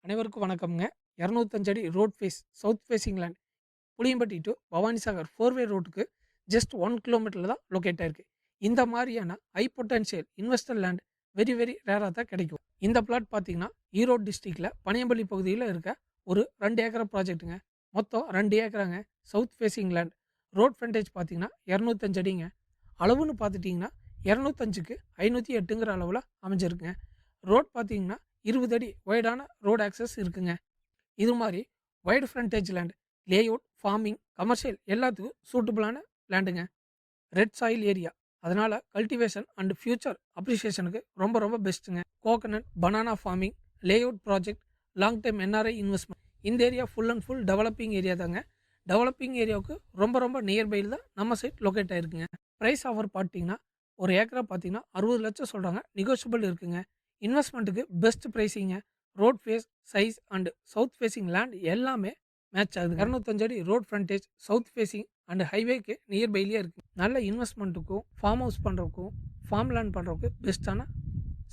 அனைவருக்கும் வணக்கம்ங்க. 205 அடி road face south facing land Puliyampatti to Bhavanisagar 4 way ரோட்டுக்கு ஜஸ்ட் 1 கிலோமீட்டர்ல தான் லொக்கேட் ஆயிருக்கு. இந்த மாதிரியான high potential investor land very very ரேராக தான் கிடைக்கும். இந்த பிளாட் பார்த்தீங்கன்னா ஈரோடு டிஸ்ட்ரிக்ட்ல பனியம்பள்ளி பகுதியில் இருக்க ஒரு 2 ஏக்கர் ப்ராஜெக்ட்டுங்க. மொத்தம் 2 ஏக்கராங்க. South facing land. Road frontage பார்த்தீங்கன்னா 205 அடிங்க. அளவுன்னு பார்த்துட்டிங்கன்னா 205க்கு 508ங்கிற அளவில் அமைஞ்சிருக்குங்க. ரோட் பார்த்தீங்கன்னா 20 அடி ஒய்டான ரோட் ஆக்சஸ் இருக்குங்க. இது மாதிரி wide frontage land layout, farming, commercial எல்லாத்துக்கும் சூட்டபுளான லேண்டுங்க. ரெட் சாயில் ஏரியா, அதனால கல்டிவேஷன் அண்ட் ஃபியூச்சர் அப்ரிசியேஷனுக்கு ரொம்ப ரொம்ப பெஸ்ட்டுங்க. Coconut, banana farming, layout project, long time NRI investment. இந்த area full and full developing area தாங்க. டெவலப்பிங் ஏரியாவுக்கு ரொம்ப ரொம்ப நியர்பையில் தான் நம்ம சைட் லொக்கேட் ஆயிருக்குங்க. ப்ரைஸ் ஆஃபர் பார்த்தீங்கன்னா ஒரு ஏக்கரா பார்த்தீங்கன்னா 60 லட்சம் சொல்கிறாங்க. நெகோஷியபிள் இருக்குங்க. இன்வெஸ்ட்மெண்ட்டுக்கு பெஸ்ட் ப்ரைஸிங்க. Road face, size and south facing land எல்லாமே மேட்ச் ஆகுது. 205 அடி road frontage, south facing and ஹைவேக்கு நியர்பைலியே இருக்குது. நல்ல இன்வெஸ்ட்மெண்ட்டுக்கும், ஃபார்ம் ஹவுஸ் பண்ணுறதுக்கும், ஃபார்ம் லேண்ட் பண்ணுறதுக்கு பெஸ்ட்டான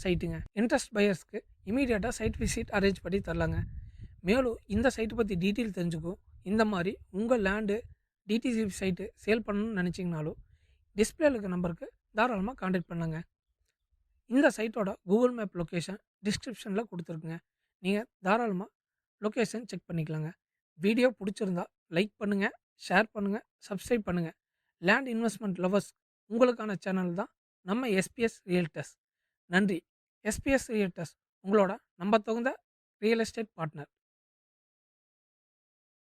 சைட்டுங்க. இன்ட்ரெஸ்ட் பையர்ஸ்க்கு இமீடியட்டாக சைட் விசிட் அரேஞ்ச் பண்ணி தரலாங்க. மேலும் இந்த சைட்டை பற்றி டீட்டெயில் தெரிஞ்சுக்கும், இந்த மாதிரி உங்கள் லேண்டு டிடிசி சைட்டு சேல் பண்ணணும்னு நினச்சிங்கனாலும் டிஸ்பிளேல இருக்க நம்பருக்கு தாராளமாக கான்டாக்ட் பண்ணுங்க. இந்த சைட்டோட கூகுள் மேப் லொக்கேஷன் டிஸ்கிரிப்ஷனில் கொடுத்துருக்குங்க. நீங்கள் தாராளமாக லொக்கேஷன் செக் பண்ணிக்கலாங்க. வீடியோ பிடிச்சிருந்தா லைக் பண்ணுங்கள், ஷேர் பண்ணுங்கள், சப்ஸ்கிரைப் பண்ணுங்கள். லேண்ட் இன்வெஸ்ட்மெண்ட் லவர்ஸ் உங்களுக்கான சேனல் தான் நம்ம எஸ்பிஎஸ் ரியல்டர்ஸ். நன்றி. எஸ்பிஎஸ் ரியல்டர்ஸ் உங்களோட நம்பத்தகுந்த ரியல் எஸ்டேட் பார்ட்னர்.